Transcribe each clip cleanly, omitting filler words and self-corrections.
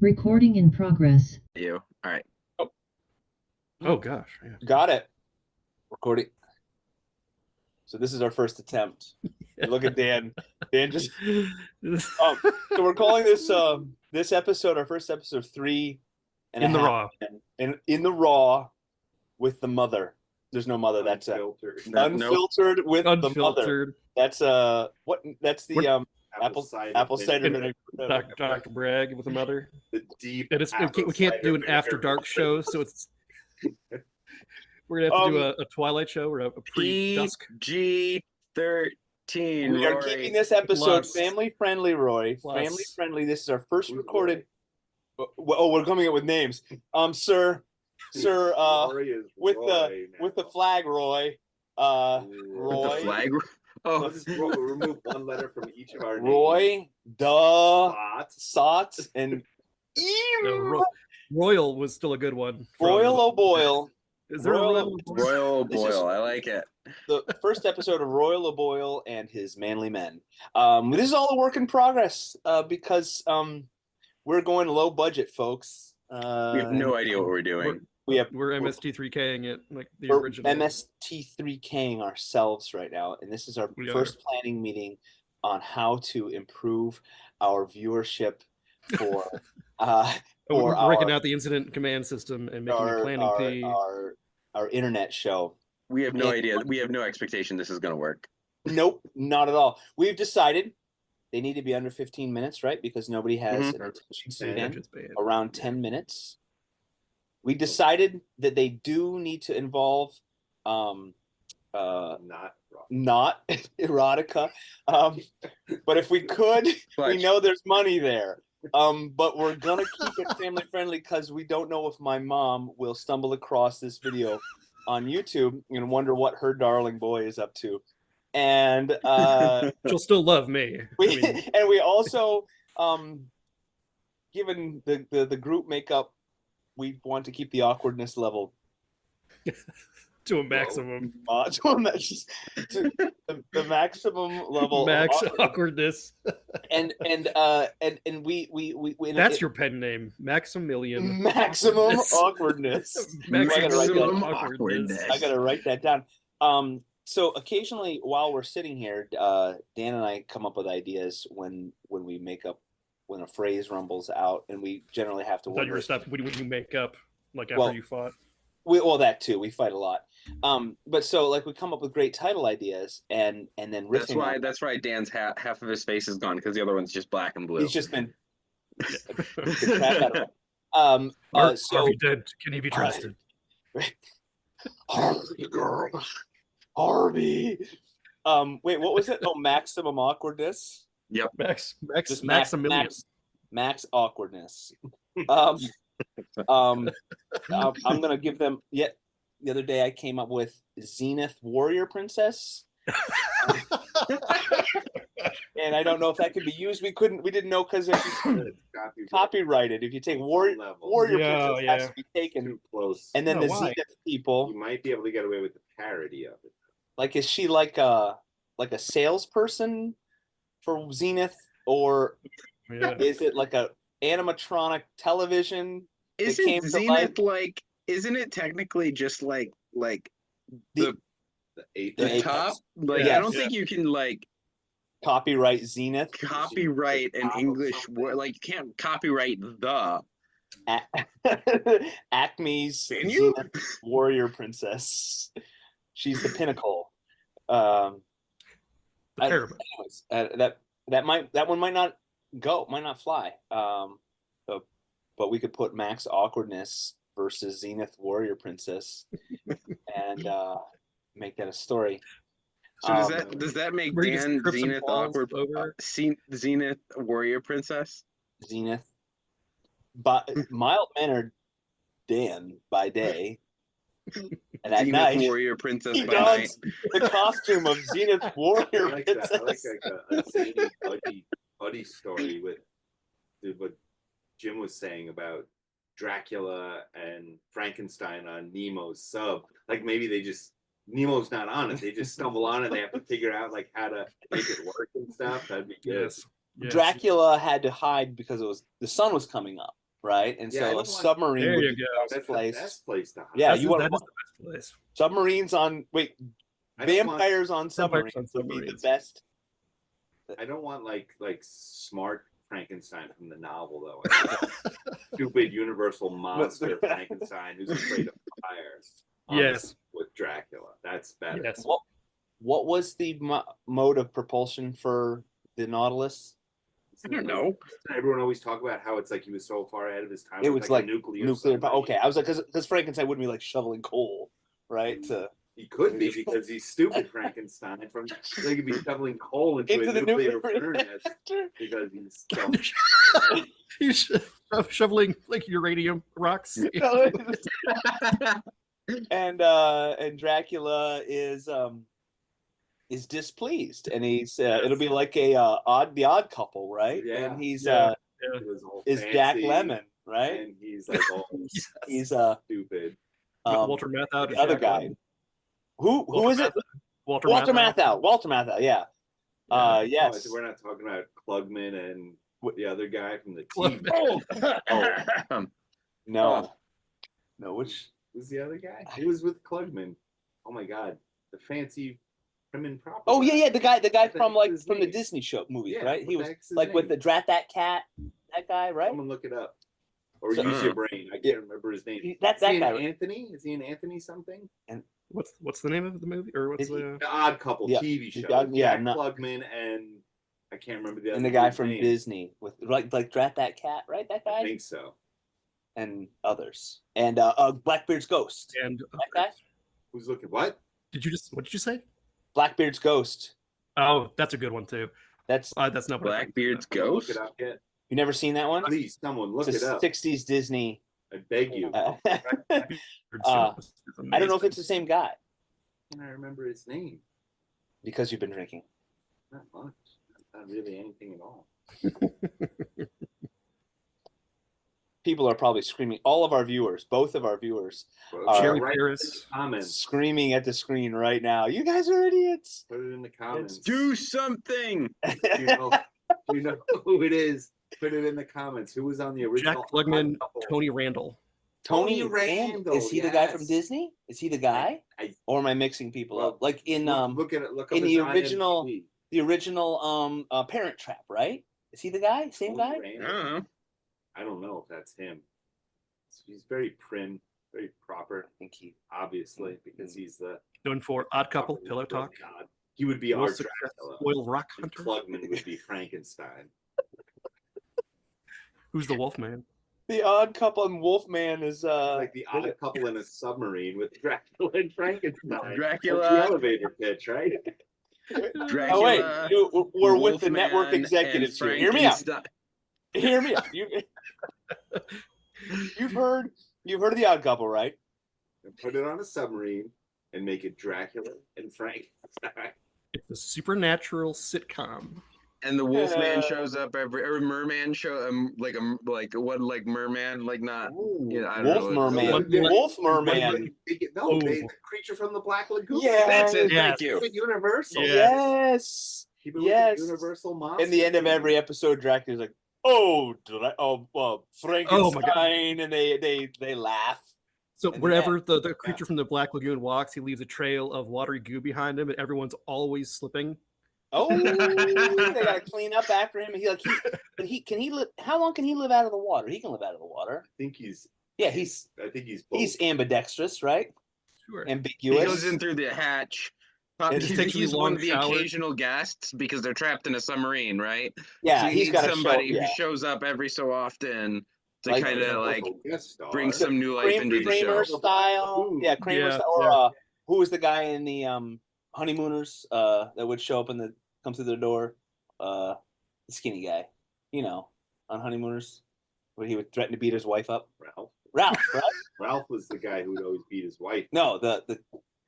Recording in progress. You. All right. Oh gosh. Yeah. Got it. Recording. So this is our first attempt. And look at Dan. Dan just. So we're calling this this episode our first episode 3 and In a the half. raw. And in the raw with the mother. There's no mother. That's unfiltered with the mother. Unfiltered. That's what? That's the apple cider vinegar. Dr. Bragg with the mother. The deep. And we can't do an after dark show, so it's we're gonna have to do a Twilight show or a pre-dusk. PG-13. We are keeping this episode Plus. family friendly, Roy. Plus. Family friendly. This is our first recorded. Oh, we're coming up with names. Sir, with the flag, Roy. Roy. The flag. Oh, Let's remove one letter from each of our names. Roy, Sot, and Royal was still a good one. Royal O'Boyle. Is there Royal- a Royal This is- Boyle. I like it. The first episode of Royal O'Boyle and his manly men. This is all a work in progress because we're going low budget, folks. We have no idea what we're doing. We're MST3K'ing it like the We're original. MST3K'ing ourselves right now, and this is our We first planning meeting on how to improve our viewership for We're for breaking our- out the incident command system and making a planning P. our internet show. We have no idea. We have no expectation this is going to work. Nope, not at all. We've decided they need to be under 15 minutes, right? Because nobody has an attention span Just bad. around 10 minutes. We decided that they do need to involve not erotica. But if we could, we know there's money there. But we're gonna keep it family friendly because we don't know if my mom will stumble across this video on YouTube and wonder what her darling boy is up to. And She'll still love me. we also, given the group makeup, we want to keep the awkwardness level To a maximum. to the maximum level. Max of awkwardness. and we That's your pen name, Maximilian. maximum awkwardness. Maximum awkwardness. I gotta write that down. So occasionally while we're sitting here, Dan and I come up with ideas when we make up when a phrase rumbles out, and we generally have to I thought you wonder. were stuff when you make up, like after you fought. Well, that too. We fight a lot. But so like we come up with great title ideas and then riffing. That's why Dan's half of his face is gone because the other one's just black and blue. He's just been the crap out of him. Harvey dead. Can he be trusted? Harvey, girl. Harvey. Wait, what was it? Oh, maximum awkwardness. Yep. Just Maximilian. Max awkwardness. I'm gonna give them. Yet the other day I came up with Zenith Warrior Princess. And I don't know if that could be used. We didn't know because it's copyrighted. If you take Warrior Princess has to be taken. Too close. And then the why? Zenith people, You might be able to get away with the parody of it. like, is she like a salesperson for Zenith, or Yeah. is it like a animatronic television? Isn't Zenith like? Isn't it technically just like The eight. The top? Like Yeah. I don't think you can like copyright Zenith? copyright an English word. Like you can't copyright the. Acme's Can you? Zenith Warrior Princess. She's the pinnacle. Terrible. Anyways, that one might not fly. But we could put Max Awkwardness versus Zenith Warrior Princess, and make that a story. So does that make Where you just Dan trip some Zenith balls awkward? over? Zenith Warrior Princess. Zenith, but mild mannered Dan by day, and at Zenith night Warrior Princess he by night. dons the costume of Zenith Warrior I like that. I like Princess. a zany buddy story with what Jim was saying about Dracula and Frankenstein on Nemo's sub. Like maybe Nemo's not on it. They just stumble on it. They have to figure out like how to make it work and stuff. That'd be good. Yes. Dracula had to hide because the sun was coming up. right? And Yeah, I so don't a want- submarine There would you be go. the best That's place. the best place to hide. Yeah, That you is want the best place. submarines on I don't want- vampires on submarines on would be the submarines. best. I don't want like smart Frankenstein from the novel though. I want stupid universal monster Frankenstein who's afraid of fire. Yes. With Dracula, that's better. Yes. What was the mode of propulsion for the Nautilus? I don't know. Everyone always talk about how it's like he was so far ahead of his time. It was like a nuclear. Okay, I was like, because Frankenstein wouldn't be like shoveling coal, right? He could be because he's stupid Frankenstein. They could be shoveling coal into the a nuclear nuclear furnace because he's dumb. He's shoveling like uranium rocks. and Dracula is displeased, and he's it'll be like the odd couple, right? Yeah. And he's Yeah. He was all is fancy, Jack Lemmon, right? And he's like all He's stupid. Walter Matthau. the other guy. Who is it? Walter Walter Matthau. Matthau, yeah. Yes. No, we're not talking about Klugman and the other guy from the Klugman. team. No. No, which Who's the other guy? He was with Klugman. Oh my god, the fancy prim and proper. Oh yeah, the guy from his the name? Disney show movies, Yeah, right? what He the was heck's his like with name? the Drat That Cat, that guy, right? Someone look it up, or So- use your brain. I can't remember his name. That's Is he that an guy. Right? Anthony? Is he an Anthony something? What's the name of the movie? Or what's Is he- the The Odd Couple Yeah. TV show. Yeah, Jack Klugman and I can't remember the other. And the guy dude's from name. Disney with like Drat That Cat, right? That I guy think so. and others, and Blackbeard's Ghost. and That guy, Who's looking? What? what did you say? Blackbeard's Ghost. Oh, that's a good one too. That's That's not what I thought. Blackbeard's Someone ghost. Look it up yet? you never seen that one? Please, someone look It's it a up. '60s Disney. I beg you. I Blackbeard's Uh, Ghost is don't know if amazing. it's the same guy Can I remember his name? because you've been drinking. Not much. Not really anything at all. People are probably screaming. All of our viewers, both of our viewers, Cherry Write it in Paris. the comments. screaming at the screen right now. You guys are idiots. Put it in the comments. Do something. you know, you know who it is. Put it in the comments. Who was on the original? Jack Klugman, Odd Couple? Tony Randall. Tony Tony Randall. Randall, Is he the guy from yes. Disney? Is he the guy? Or am I mixing people up? Like in look at it. Look up in his the original- IMDb. the original Parent Trap, right? Is he the guy? Same Tony guy? Randall? I don't know. I don't know if that's him. He's very prim, very proper, I think he. obviously, because he's the Known for Odd Couple, Pillow Talk, God. He would be our Most Successful Dracula. Oil Rock And Hunter. Klugman would be Frankenstein. Who's the Wolfman? The Odd Couple and Wolfman is Like the odd couple in a submarine with Dracula and Frankenstein. That's the Dracula, elevator pitch, right? Dracula. Oh wait, we're with the network Wolfman, executives and here. Hear me out. Frankenstein. Hear me out. You've heard of the Odd Couple, right? And put it on a submarine and make it Dracula and Frankenstein. It's a supernatural sitcom. And the Wolfman shows up or Merman like Merman, like not. Yeah, I don't Wolf know. Merman. Wolf Merman. No, Oh. the creature from the Black Lagoon. Yeah. That's it. Yeah. Thank you. Keep it Universal. Yeah. Yes. Keep it Yes. with the Universal monster. In the end of every episode, Dracula's like, Frankenstein, and they laugh. So And wherever the creature from the Black Lagoon walks, he leaves a trail of watery goo behind him, and everyone's always slipping. Oh, they gotta clean up after him. Can he live? How long can he live out of the water? He can live out of the water. I think he's. Yeah, I think he's. he's ambidextrous, right? Sure. He Ambiguous. goes in through the hatch. It just takes He's really one long of the showers. occasional guests because they're trapped in a submarine, right? Yeah, So you he's need got somebody show, who shows up every so often to Like- kind of like guest star. bring some new life into the Kramer show. style. Ooh. Yeah, Kramer Yeah, style. Or yeah. who was the guy in the Honeymooners that would show up come through the door? The skinny guy, on Honeymooners, where he would threaten to beat his wife up. Ralph. Ralph, right? Ralph was the guy who would always beat his wife. No, the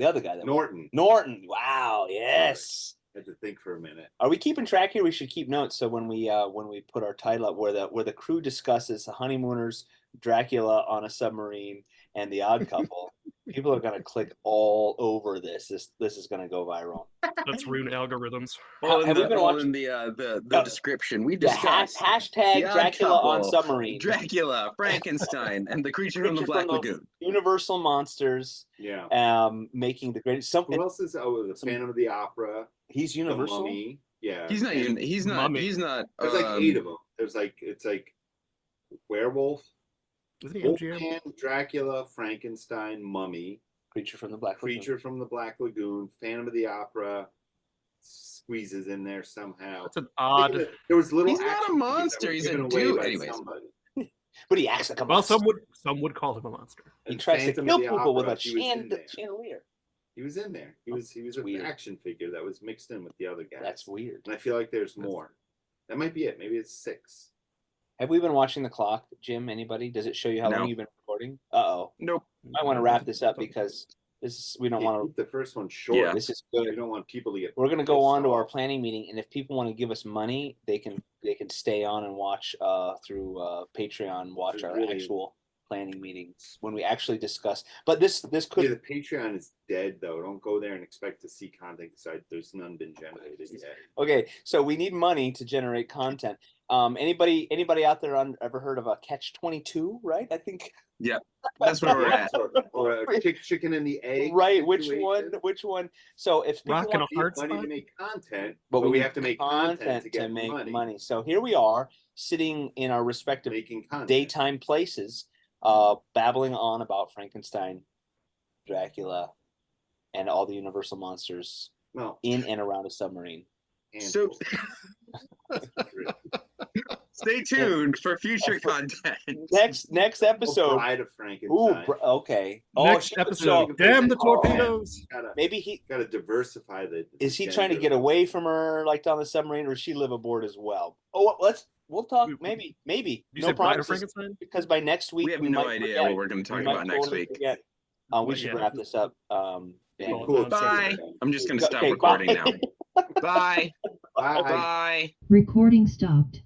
other guy. Norton. Norton. Wow. Yes. Had to think for a minute. Are we keeping track here? We should keep notes so when we put our title up where the crew discusses the Honeymooners, Dracula on a submarine, and the Odd Couple, People are gonna click all over this. This is gonna go viral. Let's ruin algorithms. All Have we been watching the description. We the discussed hashtag The Odd Dracula on Couple, submarine? Dracula, Frankenstein, and the creature from the Black Lagoon. Universal monsters. Yeah. Making the greatest. Some Who else is? The Phantom of the Opera. he's The Universal. Mummy. Yeah. He's not even. He's not. Mummy. He's not. There's like 8 of them. There's like it's like werewolf, Isn't he MGM? Wolfman, Dracula, Frankenstein, Mummy, Creature from the Black Lagoon. Creature from the Black Lagoon, Phantom of the Opera squeezes in there somehow. That's an odd. There was little. He's not a action figures that monster, were he's a given away dude. by Anyways. somebody. But he acts like a Well, monster. some would call him a monster. He And tries to Phantom kill of the people with Opera, a he was in there. chandelier. He was in there. He was an weird. action figure that was mixed in with the other guys. That's weird. And I feel like there's more. That might be it. Maybe it's 6. Have we been watching the clock, Jim? Anybody? Does it show you how No. long you've been recording? Uh-oh. Nope. I want to wrap this up because we don't want Keep the first one short. Yeah. This is You good. don't want people to get. We're gonna go pissed on to our off. planning meeting, and if people want to give us money, they can stay on and watch through Patreon, watch It's our really- actual planning meetings when we actually discuss. But this Yeah, could the Patreon is dead though. Don't go there and expect to see content because there's none been generated yet. okay. So we need money to generate content. Anybody out there ever heard of a Catch-22? Right? I think. Yeah, that's where we're at. Or a chicken and the egg. Right. Which situation. one? Which one? So if people Rock and want a We have hard money to spot. make content, but we need have to make content to get make money. So here we are sitting in our respective Making content. daytime places, babbling on about Frankenstein, Dracula, and all the Universal monsters Well, in and around a submarine. So stay tuned for future content. Next episode. Bride of Frankenstein. Ooh, okay. Next shit, episode. so Damn the Oh, man. torpedoes. maybe he Gotta diversify the. is he trying to get gender. away from her, like on the submarine, or does she live aboard as well? Oh, we'll talk. Maybe. You No said Bride of promises. Frankenstein? Because by next week We have we no might idea forget. what we're going to talk We might about next totally week. forget. We But should yeah. wrap this up. Yeah. Well, Cool. Bye. I'm just going to stop Okay, recording bye. now. Bye. Bye. Bye. Recording stopped.